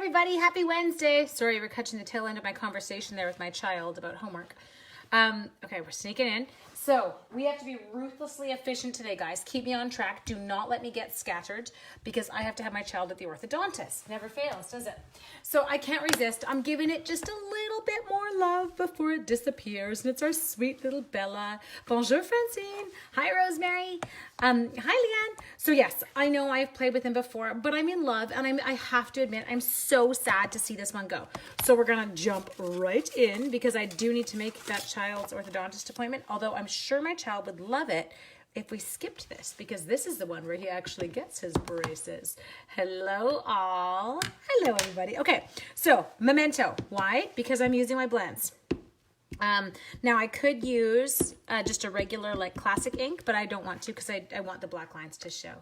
everybody. Happy Wednesday. Sorry, we're catching the tail end of my conversation there with my child about homework. Okay, we're sneaking in. So we have to be ruthlessly efficient today, guys. Keep me on track. Do not let me get scattered because I have to have my child at the orthodontist. Never fails, does it? So I can't resist. I'm giving it just a little bit more love before it disappears. And it's our sweet little Bella. Bonjour, Francine. Hi, Rosemary. Hi, Leanne. So yes, I know I've played with him before, but I'm in love. And I have to admit, I'm so sad to see this one go. So we're going to jump right in because I do need to make that child's orthodontist appointment. Although I'm sure my child would love it if we skipped this because this is the one where he actually gets his braces. Hello all. Hello everybody. Okay, so Memento. Why? Because I'm using my blends. Now I could use just a regular like classic ink, but I don't want to because I want the black lines to show.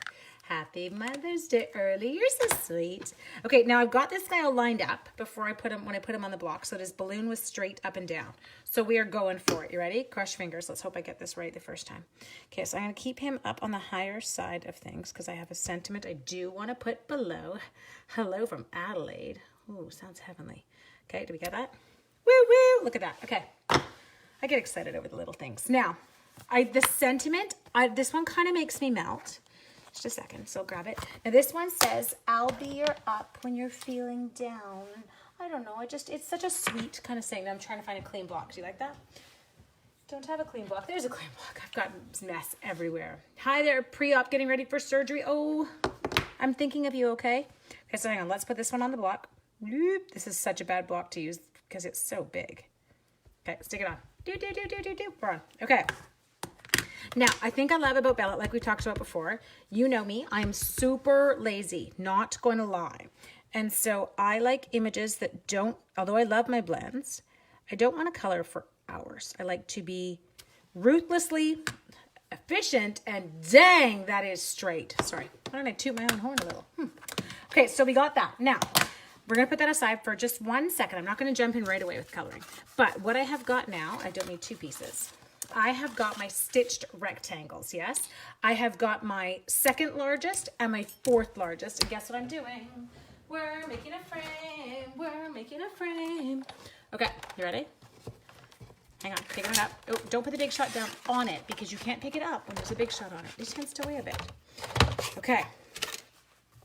Happy Mother's Day early. You're so sweet. Okay, now I've got this guy all lined up before I put him, when I put him on the block, so his balloon was straight up and down. So we are going for it. You ready? Cross your fingers. Let's hope I get this right the first time. Okay, so I'm going to keep him up on the higher side of things because I have a sentiment I do want to put below. Hello from Adelaide. Ooh, sounds heavenly. Okay, do we get that? Woo woo! Look at that. Okay. I get excited over the little things. Now, the sentiment, this one kind of makes me melt. Just a second, so I'll grab it. Now this one says, I'll be your up when you're feeling down. I don't know, it's such a sweet kind of saying. I'm trying to find a clean block. Do you like that? Don't have a clean block. There's a clean block. I've got mess everywhere. Hi there, pre-op, getting ready for surgery. Oh, I'm thinking of you, okay? Okay, so hang on, let's put this one on the block. This is such a bad block to use because it's so big. Okay, stick it on. We're on. Okay. Now, I think I love about Bella, like we talked about before, you know me, I'm super lazy, not going to lie. And so I like images that don't, although I love my blends, I don't want to color for hours. I like to be ruthlessly efficient and dang, that is straight. Sorry, why don't I toot my own horn a little? Okay, so we got that. Now, we're going to put that aside for just 1 second. I'm not going to jump in right away with coloring. But what I have got now, I don't need two pieces. I have got my stitched rectangles, yes? I have got my second largest and my fourth largest. And guess what I'm doing? We're making a frame. We're making a frame. Okay, you ready? Hang on, picking it up. Oh, don't put the big shot down on it because you can't pick it up when there's a big shot on it. It tends to weigh a bit. Okay.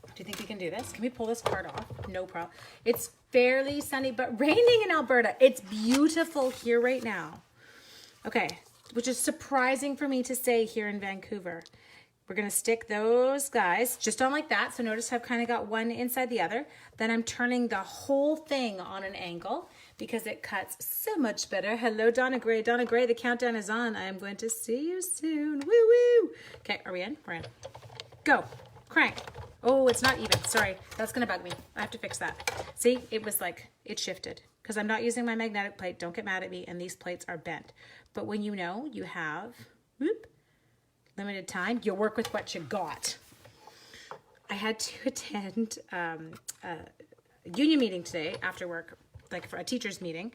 Do you think we can do this? Can we pull this part off? No problem. It's fairly sunny, but raining in Alberta. It's beautiful here right now. Okay. Which is surprising for me to say here in Vancouver. We're going to stick those guys just on like that. So notice I've kind of got one inside the other. Then I'm turning the whole thing on an angle because it cuts so much better. Hello, Donna Gray. Donna Gray, the countdown is on. I am going to see you soon. Woo woo. Okay, are we in? We're in. Go. Crank. Oh, it's not even. Sorry, that's going to bug me. I have to fix that. See, it was like, it shifted. Because I'm not using my magnetic plate. Don't get mad at me. And these plates are bent. But when you know you have limited time, you work with what you got. I had to attend a union meeting today after work, like for a teacher's meeting.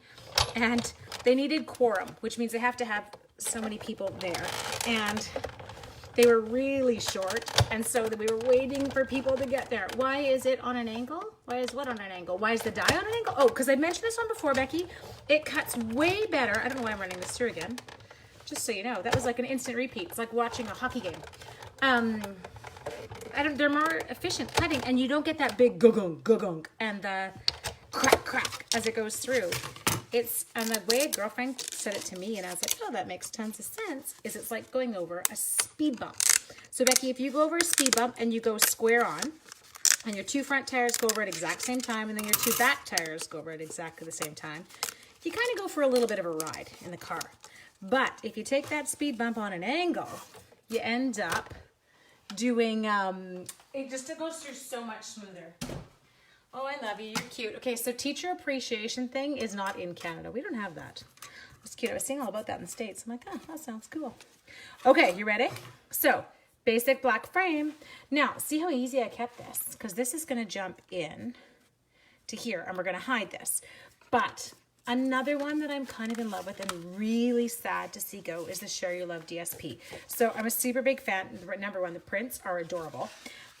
And they needed quorum, which means they have to have so many people there. And they were really short, and so we were waiting for people to get there. Why is it on an angle? Why is what on an angle? Why is the die on an angle? Oh, because I mentioned this one before, Becky. It cuts way better. I don't know why I'm running this through again. Just so you know, that was like an instant repeat. It's like watching a hockey game. They're more efficient cutting, and you don't get that big gugunk and the crack as it goes through. And the way a girlfriend said it to me, and I was like, oh, that makes tons of sense, is it's like going over a speed bump. So Becky, if you go over a speed bump and you go square on, and your two front tires go over at exact same time, and then your two back tires go over at exactly the same time, you kind of go for a little bit of a ride in the car. But if you take that speed bump on an angle, you end up doing, it goes through so much smoother. Oh, I love you. You're cute. Okay, so teacher appreciation thing is not in Canada. We don't have that. It's cute. I was seeing all about that in the States. I'm like, oh, that sounds cool. Okay, you ready? So, basic black frame. Now, see how easy I kept this? Because this is going to jump in to here, and we're going to hide this. But another one that I'm kind of in love with and really sad to see go is the Share Your Love DSP. So, I'm a super big fan. Number one, the prints are adorable.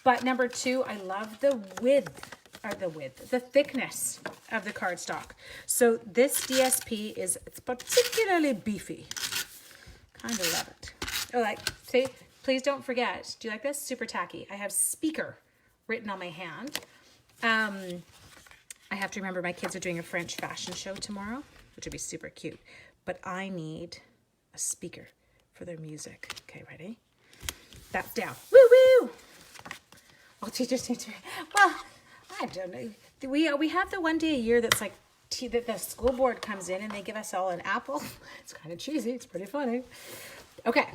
But number two, I love the width the thickness of the cardstock. So this DSP it's particularly beefy. Kind of love it. Oh, like, see, please don't forget. Do you like this? Super tacky. I have speaker written on my hand. I have to remember my kids are doing a French fashion show tomorrow, which would be super cute. But I need a speaker for their music. Okay, ready? That's down. Woo woo! All teachers need to. Well, I don't know. We have the one day a year that's like that the school board comes in and they give us all an apple. It's kind of cheesy. It's pretty funny. Okay,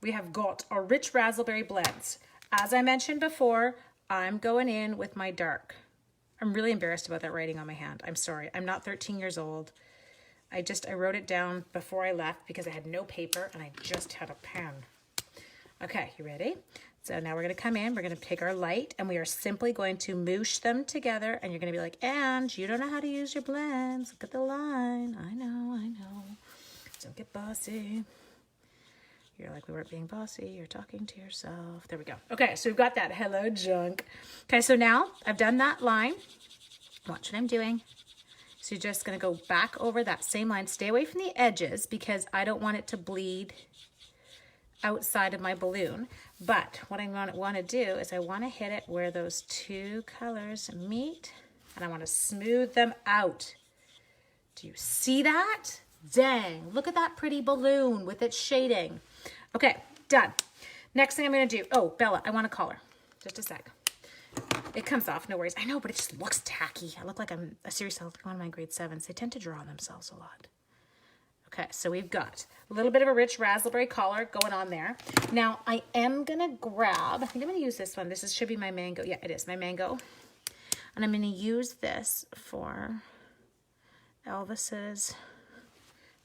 we have got our rich raspberry blends. As I mentioned before, I'm going in with my dark. I'm really embarrassed about that writing on my hand. I'm sorry. I'm not 13 years old. I wrote it down before I left because I had no paper and I just had a pen. Okay, you ready? So now we're going to come in. We're going to take our light and we are simply going to moosh them together. And you're going to be like, and you don't know how to use your blends. Look at the line. I know. Don't get bossy. You're like, we weren't being bossy. You're talking to yourself. There we go. Okay, so we've got that. Hello, junk. Okay, so now I've done that line. Watch what I'm doing. So you're just going to go back over that same line. Stay away from the edges because I don't want it to bleed outside of my balloon. But what I want to do is I want to hit it where those two colors meet. And I want to smooth them out. Do you see that? Dang, look at that pretty balloon with its shading. Okay, done. Next thing I'm going to do, oh, Bella, I want a collar. Just a sec. It comes off, no worries. I know, but it just looks tacky. I look like I'm a seriously like one of my grade 7s. They tend to draw themselves a lot. Okay, so we've got a little bit of a rich raspberry collar going on there. Now, I am going to grab, I think I'm going to use this one. This should be my mango. Yeah, it is my mango. And I'm going to use this for Elvis's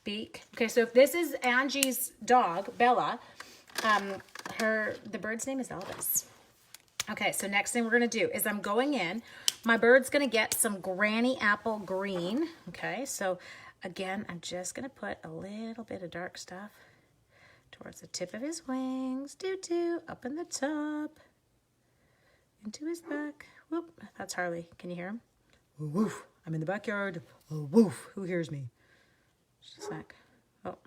beak. Okay, so if this is Angie's dog, Bella, the bird's name is Elvis. Okay, so next thing we're gonna do is I'm going in. My bird's gonna get some Granny Apple Green. Okay, so again, I'm just gonna put a little bit of dark stuff towards the tip of his wings. Up in the top, into his back. Whoop, that's Harley. Can you hear him? Woof, I'm in the backyard. Woof, who hears me? Just a sec. Oh.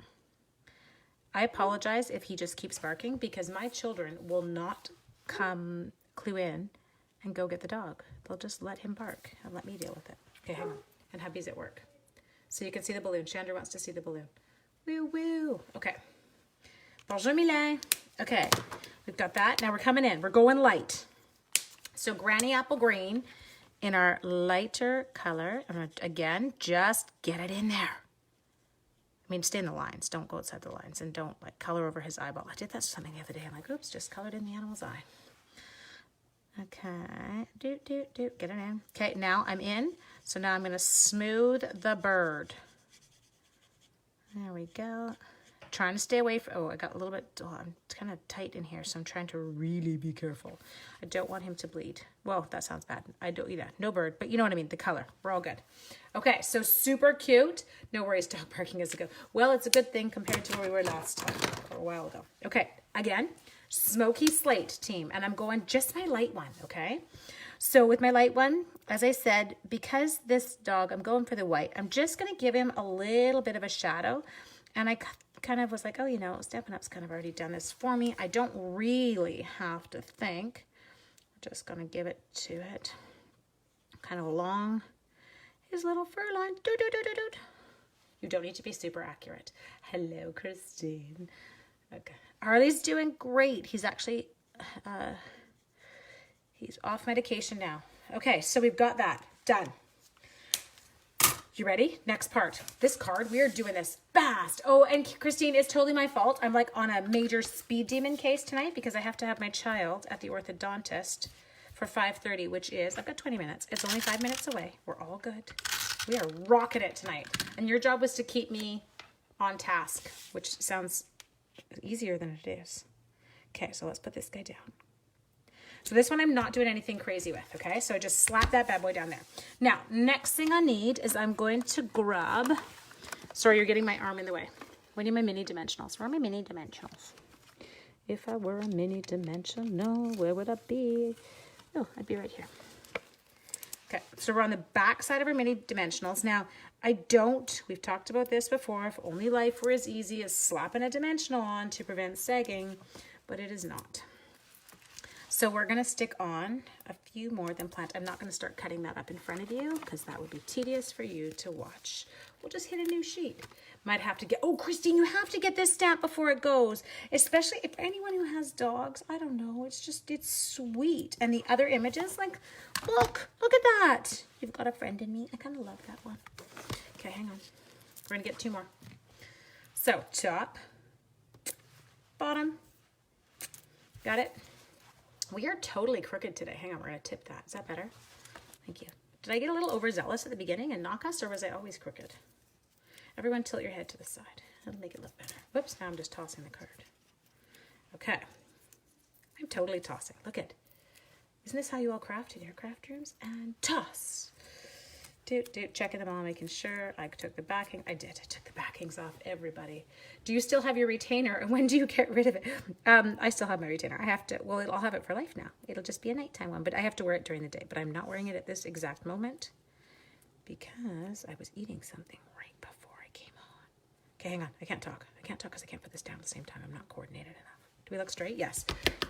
I apologize if he just keeps barking because my children will not come clue in and go get the dog. They'll just let him bark and let me deal with it. Okay, hang on. And hubby's at work. So you can see the balloon. Chandra wants to see the balloon. Woo woo. Okay. Bonjour, Milan. Okay, we've got that. Now we're coming in. We're going light. So Granny Apple Green in our lighter color. I'm gonna, again, just get it in there. I mean, stay in the lines. Don't go outside the lines. And don't, like, color over his eyeball. I did that something the other day. I'm like, oops, just colored in the animal's eye. Okay. Get it in. Okay, now I'm in. So now I'm going to smooth the bird. There we go. Trying to stay away from, oh, I got a little bit, I'm kind of tight in here, so I'm trying to really be careful. I don't want him to bleed. Well, that sounds bad. I don't eat that. No bird, but you know what I mean, the color. We're all good. Okay, so super cute. No worries, dog barking is a good. Well, it's a good thing compared to where we were last time, or a while ago. Okay, again, Smoky Slate team, and I'm going just my light one, okay? So with my light one, as I said, because this dog, I'm going for the white, I'm just going to give him a little bit of a shadow, and I kind of was like, oh, you know, Stampin' Up's kind of already done this for me. I don't really have to think. We're just going to give it to it kind of along his little fur line. You don't need to be super accurate. Hello, Christine. Okay. Harley's doing great. He's actually, he's off medication now. Okay, so we've got that done. You ready? Next part. This card, we are doing this fast. Oh, and Christine, it's totally my fault. I'm like on a major speed demon case tonight because I have to have my child at the orthodontist for 5:30, which is, I've got 20 minutes. It's only 5 minutes away. We're all good. We are rocking it tonight. And your job was to keep me on task, which sounds easier than it is. Okay, so let's put this guy down. So this one I'm not doing anything crazy with, okay? So I just slap that bad boy down there. Now, next thing I need is I'm going to grab, sorry, you're getting my arm in the way. We need my mini dimensionals. Where are my mini dimensionals? If I were a mini dimensional, where would I be? Oh, I'd be right here. Okay, so we're on the back side of our mini dimensionals. Now, we've talked about this before, if only life were as easy as slapping a dimensional on to prevent sagging, but it is not. So we're gonna stick on a few more than planned. I'm not gonna start cutting that up in front of you because that would be tedious for you to watch. We'll just hit a new sheet. Might have to get, oh, Christine, you have to get this stamp before it goes, especially if anyone who has dogs, I don't know, it's sweet. And the other images, like, look at that. You've got a friend in me. I kind of love that one. Okay, hang on. We're gonna get two more. So top, bottom, got it? We are totally crooked today. Hang on, we're gonna tip that. Is that better? Thank you. Did I get a little overzealous at the beginning and knock us, or was I always crooked? Everyone tilt your head to the side. That'll make it look better. Whoops, now I'm just tossing the card. Okay. I'm totally tossing. Look at. Isn't this how you all craft in your craft rooms? And toss. Checking them all, making sure I took the backing. I did. I took the backings off, everybody. Do you still have your retainer? And when do you get rid of it? I still have my retainer. I have to, well, I'll have it for life now. It'll just be a nighttime one, but I have to wear it during the day. But I'm not wearing it at this exact moment because I was eating something right before I came on. Okay, hang on. I can't talk. I can't talk because I can't put this down at the same time. I'm not coordinated enough. Do we look straight? Yes.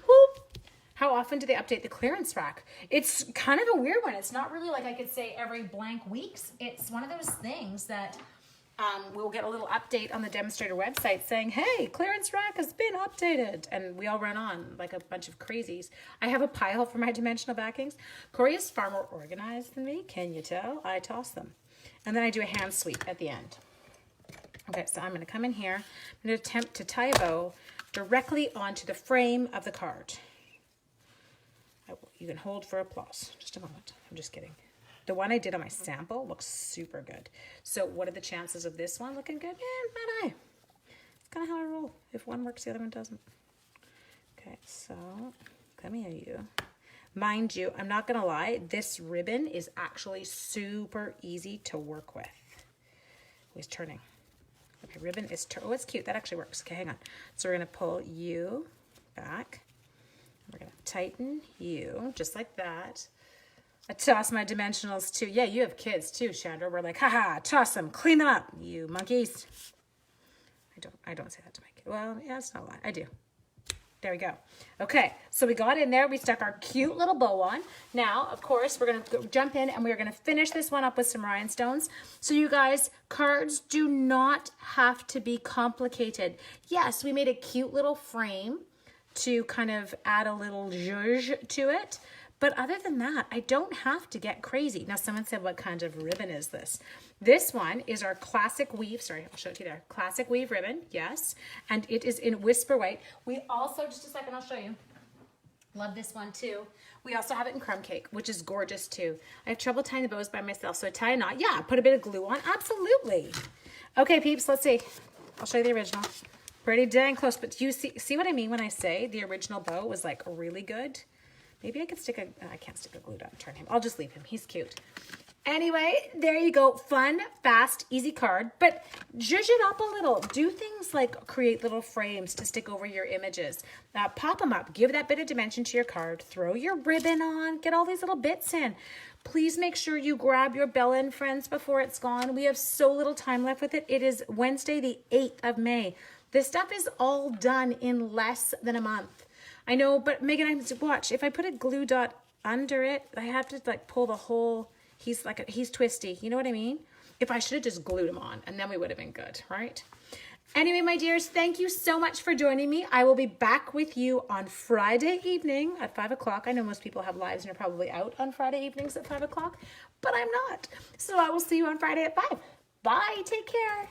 Whoop. How often do they update the clearance rack? It's kind of a weird one. It's not really like I could say every blank weeks. It's one of those things that we'll get a little update on the demonstrator website saying, hey, clearance rack has been updated. And we all run on like a bunch of crazies. I have a pile for my dimensional backings. Corey is far more organized than me. Can you tell? I toss them. And then I do a hand sweep at the end. Okay, so I'm going to come in here. I'm going to attempt to tie a bow directly onto the frame of the card. You can hold for applause. Just a moment. I'm just kidding. The one I did on my sample looks super good. So what are the chances of this one looking good? Not high. It's kind of how I roll. If one works, the other one doesn't. Okay, so come here, you. Mind you, I'm not going to lie. This ribbon is actually super easy to work with. He's turning. Okay, ribbon is, oh, it's cute. That actually works. Okay, hang on. So we're going to pull you back. We're going to tighten you, just like that. I toss my dimensionals too. Yeah, you have kids too, Chandra. We're like, haha, toss them, clean them up, you monkeys. I don't say that to my kid. Well, yeah, it's not a lie. I do. There we go. Okay, so we got in there. We stuck our cute little bow on. Now, of course, we're going to jump in and we're going to finish this one up with some rhinestones. So you guys, cards do not have to be complicated. Yes, we made a cute little frame to kind of add a little zhuzh to it. But other than that, I don't have to get crazy. Now, someone said, what kind of ribbon is this? This one is our classic weave. Sorry, I'll show it to you there. Classic weave ribbon, yes. And it is in Whisper White. We also, just a second, I'll show you. Love this one too. We also have it in Crumb Cake, which is gorgeous too. I have trouble tying the bows by myself, so I tie a knot. Yeah, put a bit of glue on. Absolutely. Okay, peeps, let's see. I'll show you the original. Pretty dang close, but you see what I mean when I say the original bow was like really good? Maybe I could stick I can't stick a glue dot and turn him. I'll just leave him. He's cute. Anyway, there you go. Fun, fast, easy card, but zhuzh it up a little. Do things like create little frames to stick over your images. Pop them up. Give that bit of dimension to your card. Throw your ribbon on. Get all these little bits in. Please make sure you grab your Bella and Friends before it's gone. We have so little time left with it. It is Wednesday, the 8th of May. This stuff is all done in less than a month. I know, but Megan, I have to watch. If I put a glue dot under it, I have to like pull the whole, he's twisty. You know what I mean? If I should have just glued him on and then we would have been good, right? Anyway, my dears, thank you so much for joining me. I will be back with you on Friday evening at 5 o'clock. I know most people have lives and are probably out on Friday evenings at 5 o'clock, but I'm not. So I will see you on Friday at 5. Bye. Take care.